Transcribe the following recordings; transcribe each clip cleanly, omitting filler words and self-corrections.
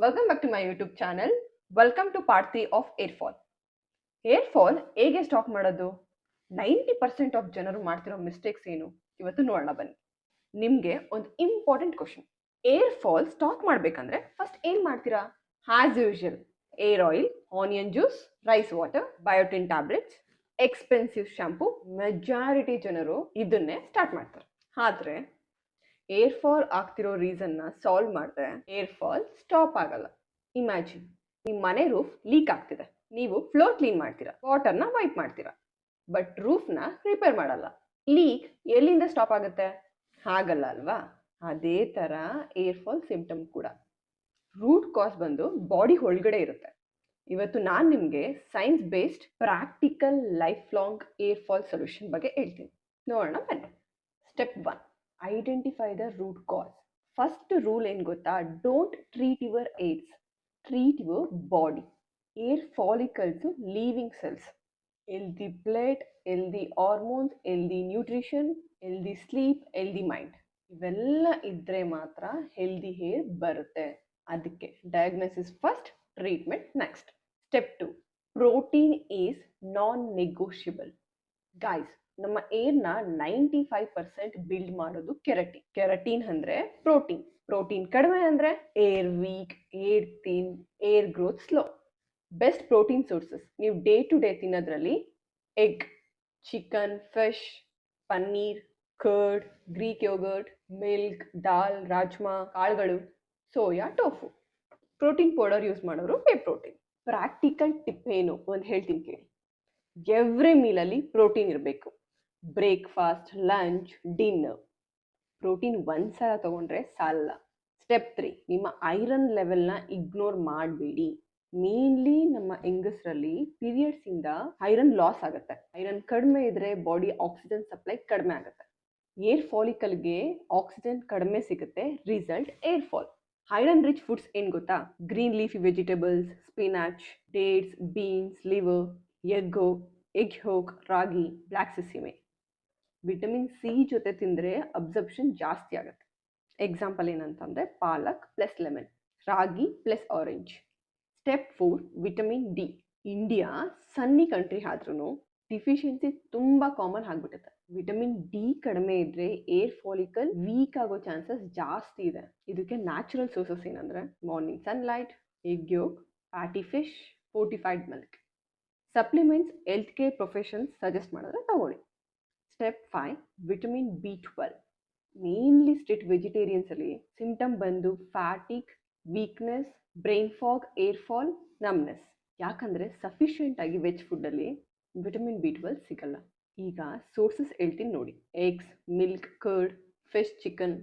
Welcome back to my YouTube channel. Welcome to part 3 of Air Fall. Air Fall ಹೇಗೆ stop ಮಾಡೋದು? 90% of ಜನರು ಮಾಡ್ತಿರೋ mistakes ಏನು ಇವತ್ತು ನೋಡೋಣ ಬನ್ನಿ. ನಿಮಗೆ ಒಂದು important question. Hair fall stop ಮಾಡಬೇಕಂದ್ರೆ ಫಸ್ಟ್ ಏನು ಮಾಡ್ತೀರಾ? As usual hair oil, onion juice, rice water, biotin tablets, expensive shampoo. Majority ಜನರು ಇದನ್ನೇ ಸ್ಟಾರ್ಟ್ ಮಾಡ್ತಾರೆ. ಆದರೆ ಏರ್ ಫಾಲ್ ಆಗ್ತಿರೋ ರೀಸನ್ನ ಸಾಲ್ವ್ ಮಾಡಿದ್ರೆ ಏರ್ ಫಾಲ್ ಸ್ಟಾಪ್ ಆಗಲ್ಲ. ಇಮ್ಯಾಜಿನ್, ನಿಮ್ಮ ಮನೆ ರೂಫ್ ಲೀಕ್ ಆಗ್ತಿದೆ, ನೀವು ಫ್ಲೋರ್ ಕ್ಲೀನ್ ಮಾಡ್ತೀರಾ, ವಾಟರ್ನ ವೈಪ್ ಮಾಡ್ತೀರಾ, ಬಟ್ ರೂಫ್ನ ರಿಪೇರ್ ಮಾಡಲ್ಲ. ಲೀಕ್ ಎಲ್ಲಿಂದ ಸ್ಟಾಪ್ ಆಗುತ್ತೆ? ಆಗಲ್ಲ ಅಲ್ವಾ? ಅದೇ ಥರ ಏರ್ ಫಾಲ್ ಸಿಂಪ್ಟಮ್ ಕೂಡ. ರೂಟ್ ಕಾಸ್ ಬಂದು ಬಾಡಿ ಒಳಗಡೆ ಇರುತ್ತೆ. ಇವತ್ತು ನಾನು ನಿಮಗೆ science based practical lifelong hair fall solution ಬಗ್ಗೆ ಹೇಳ್ತೀನಿ. ನೋಡೋಣ ಬನ್ನಿ. Step 1, identify the root cause. First rule ಏನು ಗೊತ್ತಾ? Don't treat your hairs, treat your body. Hair follicles living cells. Healthy blood, healthy hormones, healthy nutrition, healthy sleep, healthy mind, ಇವೆಲ್ಲ ಇದ್ದರೆ ಮಾತ್ರ healthy hair ಬರುತ್ತೆ. ಅದಕ್ಕೆ diagnosis first, treatment next. Step 2, protein is non negotiable. Guys, ನಮ್ಮ ಏರ್ನ 95% build ಮಾಡೋದು keratin. Keratin ಅಂದರೆ protein. Protein ಕಡಿಮೆ ಅಂದರೆ hair weak, hair thin, hair growth slow. Best protein sources ನೀವು ಡೇ ಟು ಡೇ ತಿನ್ನೋದ್ರಲ್ಲಿ egg, chicken, fish, paneer, curd, Greek yogurt, milk, dal, rajma, ಕಾಳುಗಳು, soya, tofu. Protein powder use ಮಾಡೋರು ವೇ ಪ್ರೋಟೀನ್. ಪ್ರಾಕ್ಟಿಕಲ್ ಟಿಪ್ ಏನು ಒಂದು ಹೇಳ್ತೀನಿ ಕೇಳಿ. ಎವ್ರಿ ಮೀಲಲ್ಲಿ ಪ್ರೋಟೀನ್ ಇರಬೇಕು. Breakfast, lunch, dinner. ಪ್ರೋಟೀನ್ ಒಂದ್ಸಲ ತಗೊಂಡ್ರೆ ಸಾಲಲ್ಲ. ಸ್ಟೆಪ್ 3, ನಿಮ್ಮ ಐರನ್ ಲೆವೆಲ್ನ ಇಗ್ನೋರ್ ಮಾಡಬೇಡಿ. ಮೇನ್ಲಿ ನಮ್ಮ ಹೆಂಗಸರಲ್ಲಿ ಪೀರಿಯಡ್ಸಿಂದ ಐರನ್ ಲಾಸ್ ಆಗುತ್ತೆ. ಐರನ್ ಕಡಿಮೆ ಇದ್ರೆ ಬಾಡಿ ಆಕ್ಸಿಜನ್ ಸಪ್ಲೈ ಕಡಿಮೆ ಆಗುತ್ತೆ. ಏರ್ ಫಾಲಿಕಲ್ಗೆ ಆಕ್ಸಿಜನ್ ಕಡಿಮೆ ಸಿಗುತ್ತೆ, result hair fall. Iron rich foods ಏನು ಗೊತ್ತಾ? Green leafy vegetables, spinach, dates, beans, liver, egg yolk, ragi, black sesame. Vitamin C ಜೊತೆ ತಿಂದರೆ ಅಬ್ಸರ್ಪ್ಷನ್ ಜಾಸ್ತಿ ಆಗುತ್ತೆ. ಎಕ್ಸಾಂಪಲ್ ಏನಂತಂದರೆ palak plus lemon, ragi plus orange. Step 4, vitamin D. India sunny country ಆದ್ರೂ deficiency ತುಂಬ common ಆಗಿಬಿಡುತ್ತೆ. ವಿಟಮಿನ್ ಡಿ ಕಡಿಮೆ ಇದ್ದರೆ ಏರ್ ಫಾಲಿಕಲ್ ವೀಕ್ ಆಗೋ ಚಾನ್ಸಸ್ ಜಾಸ್ತಿ ಇದೆ. ಇದಕ್ಕೆ ನ್ಯಾಚುರಲ್ ಸೋರ್ಸಸ್ ಏನಂದರೆ morning sunlight, egg yoke, fatty fish, fortified milk. Supplements health care professions suggest ಮಾಡಿದ್ರೆ ತಗೊಳ್ಳಿ. Step 5, vitamin B12. Mainly strict ವೆಜಿಟೇರಿಯನ್ಸಲ್ಲಿ ಸಿಂಪ್ಟಮ್ ಬಂದು fatigue, weakness, brain fog, hair fall, numbness. ಯಾಕಂದರೆ ಸಫಿಷಿಯೆಂಟಾಗಿ ವೆಜ್ ಫುಡ್ಡಲ್ಲಿ ವಿಟಮಿನ್ B12 ಸಿಗಲ್ಲ. ಈಗ sources ಹೇಳ್ತೀನಿ ನೋಡಿ. Eggs, milk, curd, fish, chicken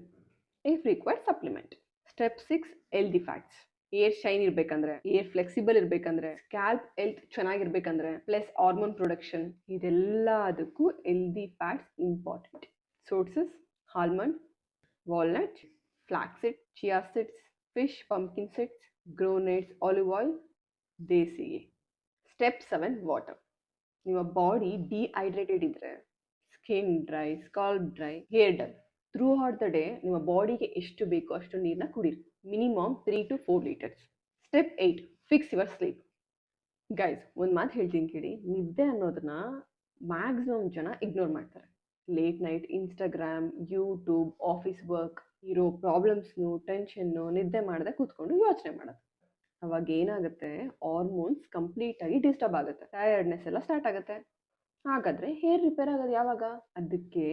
if required supplement. Step 6, healthy fats. Hair shine ಇರಬೇಕಂದ್ರೆ, ಏರ್ ಫ್ಲೆಕ್ಸಿಬಲ್ ಇರಬೇಕಂದ್ರೆ, ಸ್ಕ್ಯಾಲ್ಪ್ ಹೆಲ್ತ್ ಚೆನ್ನಾಗಿರ್ಬೇಕಂದ್ರೆ, ಪ್ಲಸ್ ಹಾರ್ಮೋನ್ ಪ್ರೊಡಕ್ಷನ್, ಇದೆಲ್ಲದಕ್ಕೂ healthy fats important. Sources almond, walnut, flaxseed, chia seeds, fish, pumpkin seeds, groundnuts, olive oil, desi. Step 7, water. ನಿಮ್ಮ body dehydrated ಇದ್ದರೆ skin dry, scalp dry, hair dull. Throughout the day ನಿಮ್ಮ ಬಾಡಿಗೆ ಎಷ್ಟು ಬೇಕೋ ಅಷ್ಟು ನೀರನ್ನ ಕುಡೀರಿ. Minimum 3 to 4 litres. Step 8, fix your sleep. Guys, ಒಂದು ಮಾತು ಹೇಳ್ತೀನಿ ಕೇಳಿ. ನಿದ್ದೆ ಅನ್ನೋದನ್ನ ಮ್ಯಾಕ್ಸಿಮಮ್ ಜನ ಇಗ್ನೋರ್ ಮಾಡ್ತಾರೆ. Late night Instagram, YouTube, office work, ಇರೋ ಪ್ರಾಬ್ಲಮ್ಸ್ನು, ಟೆನ್ಷನ್ನು, ನಿದ್ದೆ ಮಾಡದೆ ಕೂತ್ಕೊಂಡು ಯೋಚನೆ ಮಾಡೋದು. ಅವಾಗ ಏನಾಗುತ್ತೆ? ಹಾರ್ಮೋನ್ಸ್ ಕಂಪ್ಲೀಟಾಗಿ ಡಿಸ್ಟರ್ಬ್ ಆಗುತ್ತೆ, ಟಯರ್ಡ್ನೆಸ್ ಎಲ್ಲ ಸ್ಟಾರ್ಟ್ ಆಗುತ್ತೆ. ಹಾಗಾದರೆ ಹೇರ್ ರಿಪೇರ್ ಆಗೋದು ಯಾವಾಗ? ಅದಕ್ಕೆ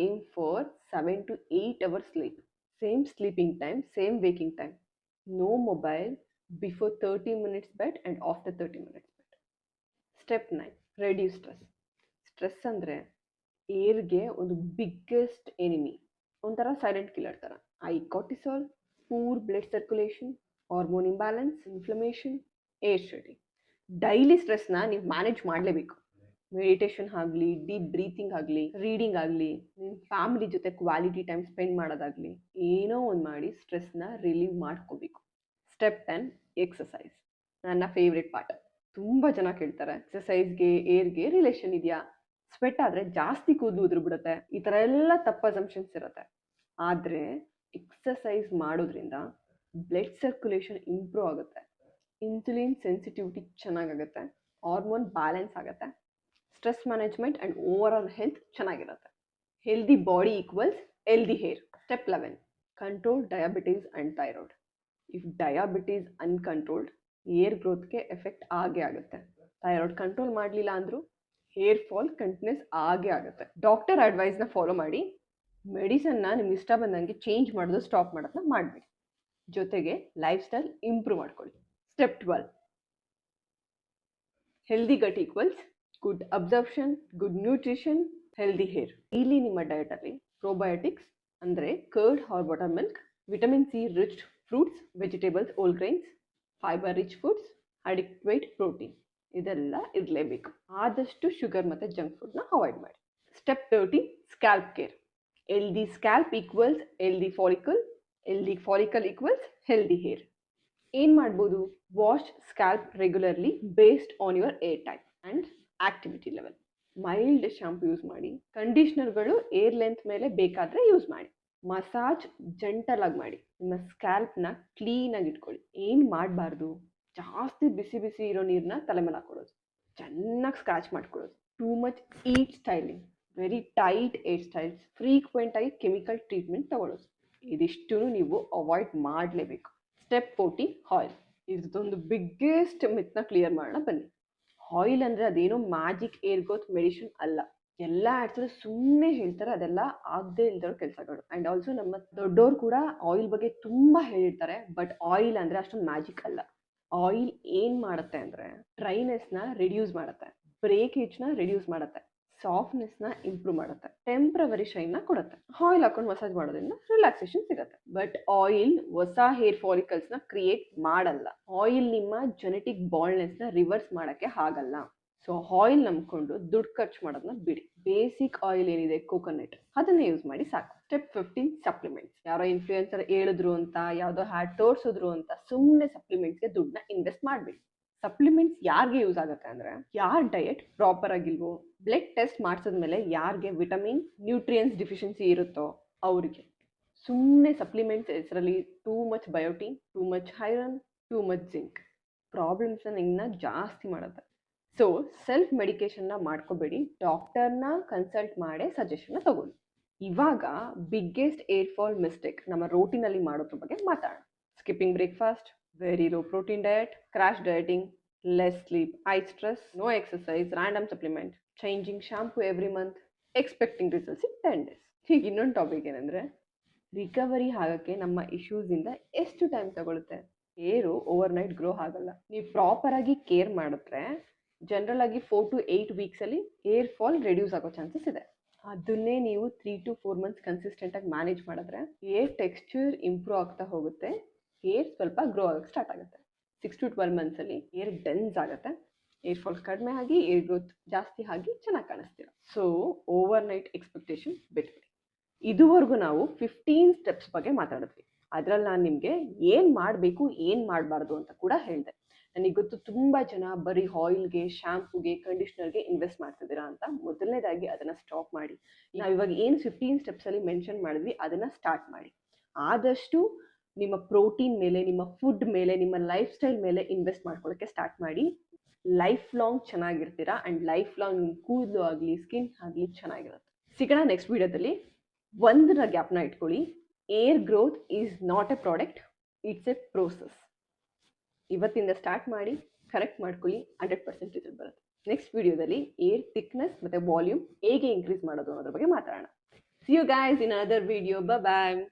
aim for 7 to 8 hours sleep. Same sleeping time, same waking time. No mobile before 30 minutes bed and after 30 minutes bed. Step 9, reduce stress. Stress ಅಂದರೆ ಏರ್ಗೆ ಒಂದು ಬಿಗ್ಗೆಸ್ಟ್ ಎನಿಮಿ, ಒಂಥರ ಸೈಲೆಂಟ್ ಕಿಲ್ಲರ್ ಥರ. High cortisol, poor blood circulation, hormone imbalance, inflammation, hair shedding. Daily ಸ್ಟ್ರೆಸ್ನ ನೀವು manage ಮಾಡಲೇಬೇಕು. Meditation ಆಗಲಿ, deep breathing ಆಗಲಿ, ರೀಡಿಂಗ್ ಆಗಲಿ, ನಿಮ್ಮ ಫ್ಯಾಮಿಲಿ ಜೊತೆ ಕ್ವಾಲಿಟಿ ಟೈಮ್ ಸ್ಪೆಂಡ್ ಮಾಡೋದಾಗಲಿ, ಏನೋ ಒಂದು ಮಾಡಿ ಸ್ಟ್ರೆಸ್ನ ರಿಲೀವ್ ಮಾಡ್ಕೋಬೇಕು. Step 10, exercise. ನನ್ನ ಫೇವ್ರೆಟ್ ಪಾರ್ಟ್. ತುಂಬ ಜನ ಕೇಳ್ತಾರೆ, ಎಕ್ಸಸೈಸ್ಗೆ ಏರ್ಗೆ ರಿಲೇಷನ್ ಇದೆಯಾ? ಸ್ವೆಟ್ ಆದರೆ ಜಾಸ್ತಿ ಕೂದಲು ಉದುರ್ಬಿಡುತ್ತೆ, ಈ ಥರ ಎಲ್ಲ ತಪ್ಪು ಅಸಂಪ್ಷನ್ಸ್ ಇರುತ್ತೆ. ಆದರೆ ಎಕ್ಸಸೈಸ್ ಮಾಡೋದ್ರಿಂದ ಬ್ಲಡ್ ಸರ್ಕ್ಯುಲೇಷನ್ ಇಂಪ್ರೂವ್ ಆಗುತ್ತೆ, ಇನ್ಸುಲಿನ್ ಸೆನ್ಸಿಟಿವಿಟಿ ಚೆನ್ನಾಗಾಗುತ್ತೆ, ಹಾರ್ಮೋನ್ ಬ್ಯಾಲೆನ್ಸ್ ಆಗುತ್ತೆ, stress management and overall health ಚೆನ್ನಾಗಿರುತ್ತೆ. Healthy body equals healthy hair. Step 11 control diabetes and thyroid. If diabetes uncontrolled hair ಗ್ರೋತ್ಗೆ ಎಫೆಕ್ಟ್ ಆಗೇ ಆಗುತ್ತೆ. ಥೈರಾಯ್ಡ್ ಕಂಟ್ರೋಲ್ ಮಾಡಲಿಲ್ಲ ಅಂದರೂ ಹೇರ್ ಫಾಲ್ ಕಂಟಿನ್ಯೂಸ್ ಆಗೇ ಆಗುತ್ತೆ. ಡಾಕ್ಟರ್ ಅಡ್ವೈಸ್ನ ಫಾಲೋ ಮಾಡಿ. ಮೆಡಿಸನ್ನ ನಿಮ್ಗೆ ಇಷ್ಟ ಬಂದಂಗೆ ಚೇಂಜ್ ಮಾಡೋದು ಸ್ಟಾಪ್ ಮಾಡೋದನ್ನ ಮಾಡಬೇಡಿ. ಜೊತೆಗೆ ಲೈಫ್ ಸ್ಟೈಲ್ ಇಂಪ್ರೂವ್ ಮಾಡ್ಕೊಳ್ಳಿ. Step 12 healthy gut equals good absorption, good nutrition, healthy hair. ಇಲ್ಲಿ ನಿಮ್ಮ ಡಯಟಲ್ಲಿ ಪ್ರೋಬಯೋಟಿಕ್ಸ್ ಅಂದರೆ curd or buttermilk, vitamin C rich fruits, vegetables, whole grains, fibre rich foods, adequate protein ಇದೆಲ್ಲ ಇರಲೇಬೇಕು. ಆದಷ್ಟು ಶುಗರ್ ಮತ್ತು junk ಫುಡ್ನ ಅವಾಯ್ಡ್ ಮಾಡಿ. Step 13 scalp care. Healthy scalp equals healthy follicle, healthy follicle equals healthy hair. ಏನು ಮಾಡ್ಬೋದು? Wash scalp regularly based on your air type and activity level. Mild shampoo use ಮಾಡಿ. ಕಂಡೀಷ್ನರ್ಗಳು air length ಮೇಲೆ ಬೇಕಾದರೆ use ಮಾಡಿ. Massage gentle ಆಗಿ ಮಾಡಿ. ನಿಮ್ಮ ಸ್ಕ್ಯಾಲ್ಪ್ನ ಕ್ಲೀನಾಗಿ ಇಟ್ಕೊಳ್ಳಿ. ಏನು ಮಾಡಬಾರ್ದು? ಜಾಸ್ತಿ ಬಿಸಿ ಬಿಸಿ ಇರೋ ನೀರನ್ನ ತಲೆ ಮೇಲೆ ಹಾಕೊಳ್ಳೋದು, ಚೆನ್ನಾಗಿ ಸ್ಕ್ರಾಚ್ ಮಾಡ್ಕೊಳ್ಳೋದು, too much heat styling, very tight hair styles, ಫ್ರೀಕ್ವೆಂಟಾಗಿ ಕೆಮಿಕಲ್ ಟ್ರೀಟ್ಮೆಂಟ್ ತಗೊಳ್ಳೋದು, ಇದಿಷ್ಟು ನೀವು ಅವಾಯ್ಡ್ ಮಾಡಲೇಬೇಕು. Step 14 oil. ಇದ್ರದ್ದೊಂದು ಬಿಗ್ಗೆಸ್ಟ್ ಮಿತ್ನ ಕ್ಲಿಯರ್ ಮಾಡೋಣ ಬನ್ನಿ. ಆಯಿಲ್ ಅಂದರೆ ಅದೇನೋ ಮ್ಯಾಜಿಕ್ ಏರ್ ಗ್ರೋತ್ ಮೆಡಿಸಿನ್ ಅಲ್ಲ. ಎಲ್ಲ ಆ್ಯಡ್ಸಲ್ಲಿ ಸುಮ್ಮನೆ ಹೇಳ್ತಾರೆ, ಅದೆಲ್ಲ ಆಗದೆ ಇಲ್ದಿರೋ ಕೆಲಸಗಳು. ಆ್ಯಂಡ್ ಆಲ್ಸೋ ನಮ್ಮ ದೊಡ್ಡವರು ಕೂಡ ಆಯಿಲ್ ಬಗ್ಗೆ ತುಂಬ ಹೇಳಿರ್ತಾರೆ. ಬಟ್ ಆಯಿಲ್ ಅಂದರೆ ಅಷ್ಟೊಂದು ಮ್ಯಾಜಿಕ್ ಅಲ್ಲ. ಆಯಿಲ್ ಏನು ಮಾಡುತ್ತೆ ಅಂದರೆ ಡ್ರೈನೆಸ್ನ ರಿಡ್ಯೂಸ್ ಮಾಡುತ್ತೆ, ಬ್ರೇಕೇಜ್ನ ರಿಡ್ಯೂಸ್ ಮಾಡುತ್ತೆ, ಸಾಫ್ಟ್ನೆಸ್ನ ಇಂಪ್ರೂವ್ ಮಾಡುತ್ತೆ, ಟೆಂಪ್ರವರಿ ಶೈನ್ನ ಕೊಡುತ್ತೆ. ಆಯಿಲ್ ಹಾಕೊಂಡು ಮಸಾಜ್ ಮಾಡೋದ್ರಿಂದ ರಿಲ್ಯಾಕ್ಸೇಷನ್ ಸಿಗುತ್ತೆ. ಬಟ್ ಆಯಿಲ್ ಹೊಸ ಹೇರ್ ಫಾಲಿಕಲ್ಸ್ನ ಕ್ರಿಯೇಟ್ ಮಾಡಲ್ಲ. ಆಯಿಲ್ ನಿಮ್ಮ ಜೆನೆಟಿಕ್ ಬಾಲ್ಡ್ನೆಸ್ನ ರಿವರ್ಸ್ ಮಾಡೋಕ್ಕೆ ಆಗಲ್ಲ. ಸೊ ಆಯಿಲ್ ನಂಬ್ಕೊಂಡು ದುಡ್ಡು ಖರ್ಚು ಮಾಡೋದನ್ನ ಬಿಡಿ. ಬೇಸಿಕ್ ಆಯಿಲ್ ಏನಿದೆ ಕೋಕೋನಟ್, ಅದನ್ನೇ ಯೂಸ್ ಮಾಡಿ ಸಾಕು. Step 15 supplements. ಯಾರೋ ಇನ್ಫ್ಲೂಯೆನ್ಸರ್ ಹೇಳಿದ್ರು ಅಂತ, ಯಾವುದೋ ಹ್ಯಾಡ್ ತೋರಿಸಿದ್ರು ಅಂತ ಸುಮ್ಮನೆ ಸಪ್ಲಿಮೆಂಟ್ಸ್ಗೆ ದುಡ್ಡನ್ನ ಇನ್ವೆಸ್ಟ್ ಮಾಡಬೇಡಿ. ಸಪ್ಲಿಮೆಂಟ್ಸ್ ಯಾರಿಗೆ ಯೂಸ್ ಆಗುತ್ತೆ ಅಂದರೆ ಯಾರ ಡಯಟ್ ಪ್ರಾಪರ್ ಆಗಿಲ್ವೋ, ಬ್ಲಡ್ ಟೆಸ್ಟ್ ಮಾಡಿಸಿದ್ಮೇಲೆ ಯಾರಿಗೆ ವಿಟಮಿನ್ ನ್ಯೂಟ್ರಿಯನ್ಸ್ ಡಿಫಿಷಿಯನ್ಸಿ ಇರುತ್ತೋ ಅವರಿಗೆ. ಸುಮ್ಮನೆ ಸಪ್ಲಿಮೆಂಟ್ಸ್ ಹೆಸರಲ್ಲಿ too much biotin, too much iron, too much zinc ಪ್ರಾಬ್ಲಮ್ಸ್ನ ಇನ್ನೂ ಜಾಸ್ತಿ ಮಾಡುತ್ತೆ. ಸೊ ಸೆಲ್ಫ್ ಮೆಡಿಕೇಶನ್ನ ಮಾಡ್ಕೋಬೇಡಿ, ಡಾಕ್ಟರ್ನ ಕನ್ಸಲ್ಟ್ ಮಾಡೇ ಸಜೆಷನ್ನ ತಗೊಳ್ಳಿ. ಇವಾಗ ಬಿಗ್ಗೆಸ್ಟ್ ಏರ್ ಫಾಲ್ ಮಿಸ್ಟೇಕ್ ನಮ್ಮ ರೋಟಿನಲ್ಲಿ ಮಾಡೋದ್ರ ಬಗ್ಗೆ ಮಾತಾಡೋಣ. Skipping breakfast, very low protein diet, crash dieting, less sleep, high stress, no exercise, random supplement, changing shampoo every month, expecting results in 10 days. ಈಗ ಇನ್ನೊಂದು ಟಾಪಿಕ್ ಏನಂದರೆ ರಿಕವರಿ ಆಗೋಕ್ಕೆ ನಮ್ಮ ಇಶ್ಯೂಸಿಂದ ಎಷ್ಟು ಟೈಮ್ ತಗೊಳುತ್ತೆ. ಹೇರು ಓವರ್ನೈಟ್ ಗ್ರೋ ಆಗಲ್ಲ. ನೀವು ಪ್ರಾಪರಾಗಿ ಕೇರ್ ಮಾಡಿದ್ರೆ ಜನರಲ್ ಆಗಿ 4 to 8 ವೀಕ್ಸಲ್ಲಿ ಏರ್ ಫಾಲ್ ರೆಡ್ಯೂಸ್ ಆಗೋ ಚಾನ್ಸಸ್ ಇದೆ. ಅದನ್ನೇ ನೀವು 3 to 4 months ಕನ್ಸಿಸ್ಟೆಂಟಾಗಿ ಮ್ಯಾನೇಜ್ ಮಾಡಿದ್ರೆ ಏರ್ ಟೆಕ್ಸ್ಚರ್ ಇಂಪ್ರೂವ್ ಆಗ್ತಾ ಹೋಗುತ್ತೆ, ಏರ್ ಸ್ವಲ್ಪ ಗ್ರೋ ಆಗೋಕ್ಕೆ ಸ್ಟಾರ್ಟ್ ಆಗುತ್ತೆ. 6 to 12 monthsಲ್ಲಿ ಏರ್ ಡೆನ್ಸ್ ಆಗುತ್ತೆ, ಏರ್ ಫಾಲ್ ಕಡಿಮೆ ಆಗಿ ಏರ್ ಗ್ರೋತ್ ಜಾಸ್ತಿ ಆಗಿ ಚೆನ್ನಾಗಿ ಕಾಣಿಸ್ತೀರ. ಸೊ ಓವರ್ ನೈಟ್ ಎಕ್ಸ್ಪೆಕ್ಟೇಷನ್ ಬಿಟ್ಬಿಡಿ. ಇದುವರೆಗೂ ನಾವು 15 ಸ್ಟೆಪ್ಸ್ ಬಗ್ಗೆ ಮಾತಾಡಿದ್ವಿ. ಅದರಲ್ಲಿ ನಾನು ನಿಮಗೆ ಏನು ಮಾಡಬೇಕು ಏನು ಮಾಡಬಾರ್ದು ಅಂತ ಕೂಡ ಹೇಳಿದೆ. ನನಗೆ ಗೊತ್ತು ತುಂಬ ಜನ ಬರೀ ಆಯಿಲ್ಗೆ, ಶ್ಯಾಂಪುಗೆ, ಕಂಡೀಷ್ನರ್ಗೆ ಇನ್ವೆಸ್ಟ್ ಮಾಡ್ತಿದ್ದೀರಾ ಅಂತ. ಮೊದಲನೇದಾಗಿ ಅದನ್ನು ಸ್ಟಾಪ್ ಮಾಡಿ. ನಾವು ಇವಾಗ ಏನು 15 ಸ್ಟೆಪ್ಸಲ್ಲಿ ಮೆನ್ಷನ್ ಮಾಡಿದ್ವಿ ಅದನ್ನು ಸ್ಟಾರ್ಟ್ ಮಾಡಿ. ಆದಷ್ಟು ನಿಮ್ಮ ಪ್ರೋಟೀನ್ ಮೇಲೆ, ನಿಮ್ಮ ಫುಡ್ ಮೇಲೆ, ನಿಮ್ಮ ಲೈಫ್ ಸ್ಟೈಲ್ ಮೇಲೆ ಇನ್ವೆಸ್ಟ್ ಮಾಡ್ಕೊಳ್ಳೋಕ್ಕೆ ಸ್ಟಾರ್ಟ್ ಮಾಡಿ. ಲೈಫ್ ಲಾಂಗ್ ಚೆನ್ನಾಗಿರ್ತೀರಾ ಆ್ಯಂಡ್ ಲೈಫ್ ಲಾಂಗ್ ನಿಮ್ಮ ಕೂದಲು ಆಗಲಿ, ಸ್ಕಿನ್ ಆಗಲಿ ಚೆನ್ನಾಗಿರುತ್ತೆ. ಸಿಗೋಣ ನೆಕ್ಸ್ಟ್ ವೀಡಿಯೋದಲ್ಲಿ. ಒಂದರ ಗ್ಯಾಪ್ನ ಇಟ್ಕೊಳ್ಳಿ. Air growth is not A product, it's A process. ಇವತ್ತಿಂದ ಸ್ಟಾರ್ಟ್ ಮಾಡಿ, ಕರೆಕ್ಟ್ ಮಾಡ್ಕೊಳ್ಳಿ, 100% ರಿಸಲ್ಟ್ ಬರುತ್ತೆ. ನೆಕ್ಸ್ಟ್ ವಿಡಿಯೋದಲ್ಲಿ ಏರ್ ಥಿಕ್ನೆಸ್ ಮತ್ತು ವಾಲ್ಯೂಮ್ ಹೇಗೆ ಇನ್ಕ್ರೀಸ್ ಮಾಡೋದು ಅನ್ನೋದ್ರ ಬಗ್ಗೆ ಮಾತಾಡೋಣ. See you guys in another video. Bye bye.